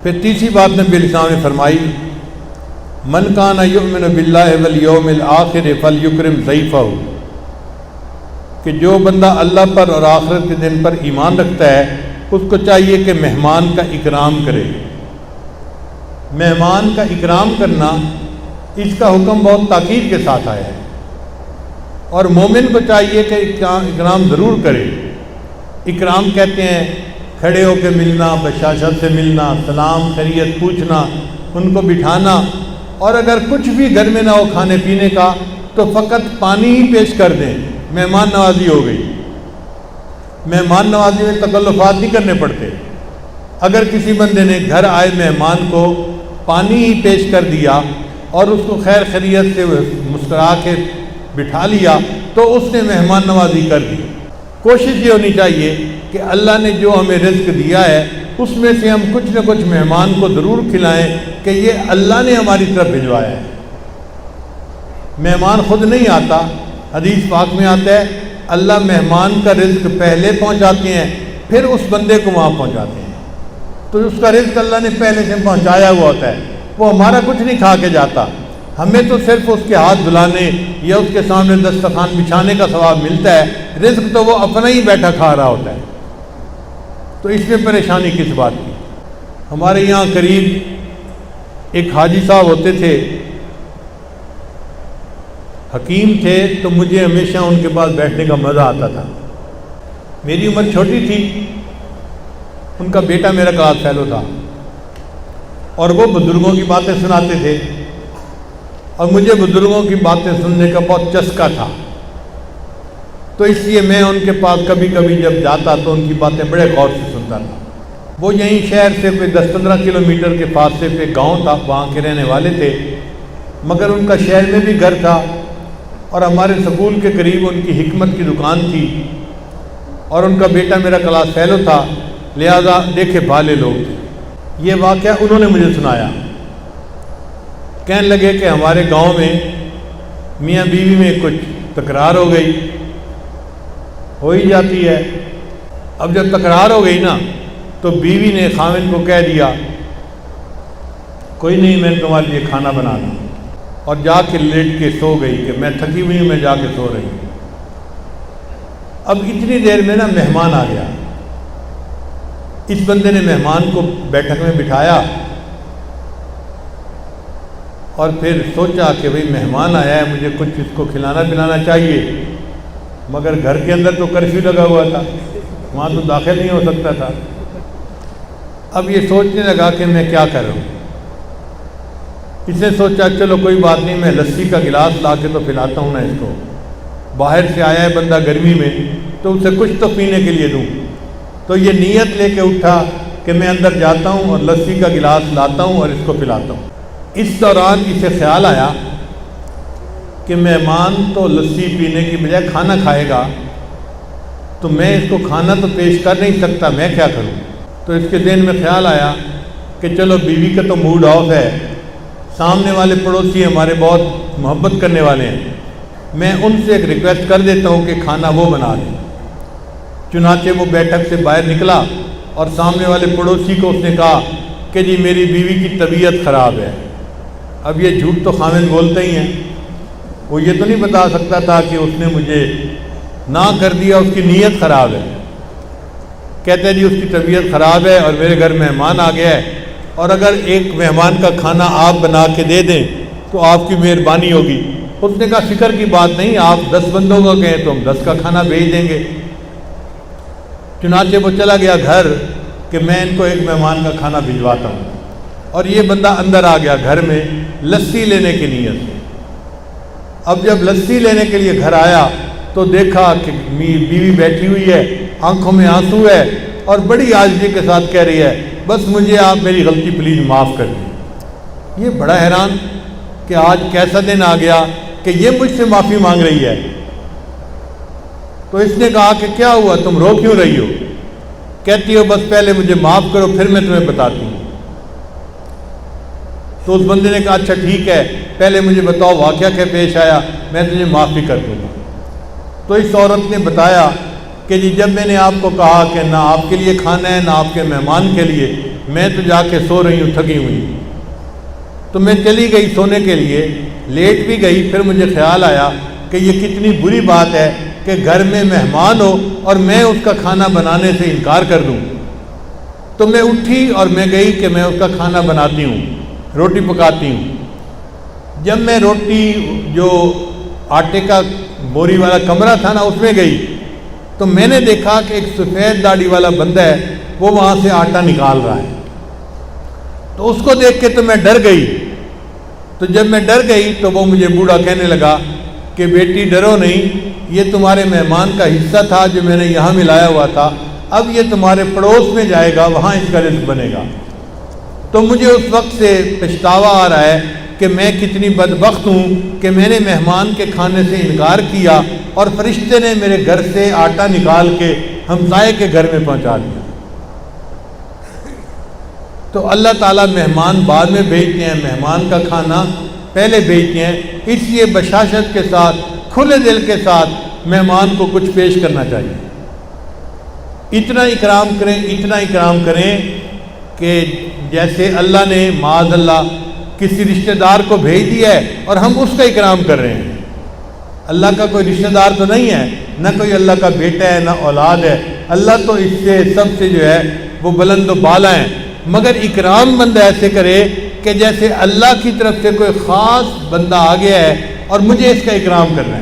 پھر تیسری بات نبی علیہ السلام نے فرمائی، من کان یؤمن باللہ والیوم الآخر فلیکرم ضیفہ، کہ جو بندہ اللہ پر اور آخرت کے دن پر ایمان رکھتا ہے اس کو چاہیے کہ مہمان کا اکرام کرے۔ مہمان کا اکرام کرنا، اس کا حکم بہت تاکید کے ساتھ آیا ہے، اور مومن کو چاہیے کہ اکرام ضرور کرے۔ اکرام کہتے ہیں کھڑے ہو کے ملنا، بشاشت سے ملنا، سلام خیریت پوچھنا، ان کو بٹھانا، اور اگر کچھ بھی گھر میں نہ ہو کھانے پینے کا تو فقط پانی ہی پیش کر دیں، مہمان نوازی ہو گئی۔ مہمان نوازی میں تکلفات نہیں کرنے پڑتے۔ اگر کسی بندے نے گھر آئے مہمان کو پانی ہی پیش کر دیا اور اس کو خیر خیریت سے مسکرا کے بٹھا لیا تو اس نے مہمان نوازی کر دی۔ کوشش یہ ہونی چاہیے کہ اللہ نے جو ہمیں رزق دیا ہے اس میں سے ہم کچھ نہ کچھ مہمان کو ضرور کھلائیں کہ یہ اللہ نے ہماری طرف بھجوایا ہے۔ مہمان خود نہیں آتا، حدیث پاک میں آتا ہے اللہ مہمان کا رزق پہلے پہنچاتے ہیں پھر اس بندے کو وہاں پہنچاتے ہیں، تو اس کا رزق اللہ نے پہلے سے پہنچایا ہوا ہوتا ہے، وہ ہمارا کچھ نہیں کھا کے جاتا، ہمیں تو صرف اس کے ہاتھ دھلانے یا اس کے سامنے دسترخوان بچھانے کا ثواب ملتا ہے، رزق تو وہ اپنا ہی بیٹھا کھا رہا ہوتا ہے۔ تو اس میں پریشانی کس بات کی؟ ہمارے یہاں قریب ایک حاجی صاحب ہوتے تھے، حکیم تھے، تو مجھے ہمیشہ ان کے پاس بیٹھنے کا مزہ آتا تھا۔ میری عمر چھوٹی تھی، ان کا بیٹا میرا کلاس فیلو تھا، اور وہ بزرگوں کی باتیں سناتے تھے، اور مجھے بزرگوں کی باتیں سننے کا بہت چسکا تھا، تو اس لیے میں ان کے پاس کبھی کبھی جب جاتا تو ان کی باتیں بڑے غور سے سنتا تھا۔ وہ یہیں شہر سے 10-15 کلومیٹر کے فاصلے پہ گاؤں تھا، وہاں کے رہنے والے تھے، مگر ان کا شہر میں بھی گھر تھا، اور ہمارے سکول کے قریب ان کی حکمت کی دکان تھی، اور ان کا بیٹا میرا کلاس فیلو تھا، لہذا دیکھے بھالے لوگ تھے۔ یہ واقعہ انہوں نے مجھے سنایا، کہنے لگے کہ ہمارے گاؤں میں میاں بیوی میں کچھ تکرار ہو گئی، ہو ہی جاتی ہے۔ اب جب تکرار ہو گئی نا تو بیوی نے خاوند کو کہہ دیا کوئی نہیں، میں تمہارے لیے کھانا بنا دوں، اور جا کے لیٹ کے سو گئی کہ میں تھکی ہوئی ہوں، میں جا کے سو رہی ہوں۔ اب اتنی دیر میں نا مہمان آ گیا، اس بندے نے مہمان کو بیٹھک میں بٹھایا اور پھر سوچا کہ بھئی مہمان آیا ہے، مجھے کچھ اس کو کھلانا پلانا چاہیے، مگر گھر کے اندر تو کرفیو لگا ہوا تھا، وہاں تو داخل نہیں ہو سکتا تھا۔ اب یہ سوچنے لگا کہ میں کیا کروں۔ اس نے سوچا چلو کوئی بات نہیں، میں لسی کا گلاس لا کے تو پلاتا ہوں نا اس کو، باہر سے آیا ہے بندہ گرمی میں تو اسے کچھ تو پینے کے لیے دوں۔ تو یہ نیت لے کے اٹھا کہ میں اندر جاتا ہوں اور لسی کا گلاس لاتا ہوں اور اس کو پلاتا ہوں۔ اس دوران اسے خیال آیا کہ مہمان تو لسی پینے کی بجائے کھانا کھائے گا، تو میں اس کو کھانا تو پیش کر نہیں سکتا، میں کیا کروں؟ تو اس کے ذہن میں خیال آیا کہ چلو بیوی کا تو موڈ آف ہے، سامنے والے پڑوسی ہمارے بہت محبت کرنے والے ہیں، میں ان سے ایک ریکویسٹ کر دیتا ہوں کہ کھانا وہ بنا دیں۔ چنانچہ وہ بیٹھک سے باہر نکلا اور سامنے والے پڑوسی کو اس نے کہا کہ جی میری بیوی کی طبیعت خراب ہے۔ اب یہ جھوٹ تو خاوند بولتے ہی ہیں، وہ یہ تو نہیں بتا سکتا تھا کہ اس نے مجھے نہ کر دیا، اس کی نیت خراب ہے۔ کہتے ہیں جی اس کی طبیعت خراب ہے اور میرے گھر مہمان آ گیا ہے، اور اگر ایک مہمان کا کھانا آپ بنا کے دے دیں تو آپ کی مہربانی ہوگی۔ اس نے کہا فکر کی بات نہیں، آپ 10 بندوں کو کہیں تو ہم 10 کا کھانا بھیج دیں گے۔ چنانچہ وہ چلا گیا گھر کہ میں ان کو ایک مہمان کا کھانا بھجواتا ہوں، اور یہ بندہ اندر آ گیا گھر میں لسی لینے کی نیت سے۔ اب جب لسی لینے کے لیے گھر آیا تو دیکھا کہ بیوی بیٹھی ہوئی ہے، آنکھوں میں آنسو ہے، اور بڑی عاجزی کے ساتھ کہہ رہی ہے بس مجھے آپ میری غلطی پلیز معاف کر دیں۔ یہ بڑا حیران کہ آج کیسا دن آ گیا کہ یہ مجھ سے معافی مانگ رہی ہے۔ تو اس نے کہا کہ کیا ہوا، تم رو کیوں رہی ہو؟ کہتی ہو بس پہلے مجھے معاف کرو پھر میں تمہیں بتاتی ہوں۔ تو اس بندے نے کہا اچھا ٹھیک ہے، پہلے مجھے بتاؤ واقعہ کیا پیش آیا، میں تجھے معاف بھی کر دوں گا۔ تو اس عورت نے بتایا کہ جی جب میں نے آپ کو کہا کہ نہ آپ کے لیے کھانا ہے نہ آپ کے مہمان کے لیے، میں تو جا کے سو رہی ہوں تھکی ہوئی۔ تو میں چلی گئی سونے کے لیے، لیٹ بھی گئی۔ پھر مجھے خیال آیا کہ یہ کتنی بری بات ہے کہ گھر میں مہمان ہو اور میں اس کا کھانا بنانے سے انکار کر دوں۔ تو میں اٹھی اور میں گئی کہ میں اس کا کھانا بناتی ہوں، روٹی پکاتی ہوں۔ جب میں روٹی جو آٹے کا بوری والا کمرہ تھا نا اس میں گئی تو میں نے دیکھا کہ ایک سفید داڑھی والا بندہ ہے، وہ وہاں سے آٹا نکال رہا ہے۔ تو اس کو دیکھ کے تو میں ڈر گئی۔ تو جب میں ڈر گئی تو وہ مجھے بوڑھا کہنے لگا کہ بیٹی ڈرو نہیں، یہ تمہارے مہمان کا حصہ تھا جو میں نے یہاں ملایا ہوا تھا، اب یہ تمہارے پڑوس میں جائے گا، وہاں اس کا رزق بنے گا۔ تو مجھے اس وقت سے پچھتاوا آ رہا ہے کہ میں کتنی بدبخت ہوں کہ میں نے مہمان کے کھانے سے انکار کیا اور فرشتے نے میرے گھر سے آٹا نکال کے ہمسائے کے گھر میں پہنچا دیا۔ تو اللہ تعالیٰ مہمان بعد میں بھیجتے ہیں، مہمان کا کھانا پہلے بھیجتے ہیں، اس لیے بشاشت کے ساتھ، کھلے دل کے ساتھ مہمان کو کچھ پیش کرنا چاہیے۔ اتنا اکرام کریں، اتنا اکرام کریں کہ جیسے اللہ نے معاذ اللہ کسی رشتہ دار کو بھیج دیا ہے اور ہم اس کا اکرام کر رہے ہیں۔ اللہ کا کوئی رشتہ دار تو نہیں ہے، نہ کوئی اللہ کا بیٹا ہے، نہ اولاد ہے۔ اللہ تو اس سے سب سے جو ہے وہ بلند و بالا ہیں، مگر اکرام بندہ ایسے کرے کہ جیسے اللہ کی طرف سے کوئی خاص بندہ آ گیا ہے اور مجھے اس کا اکرام کرنا ہے۔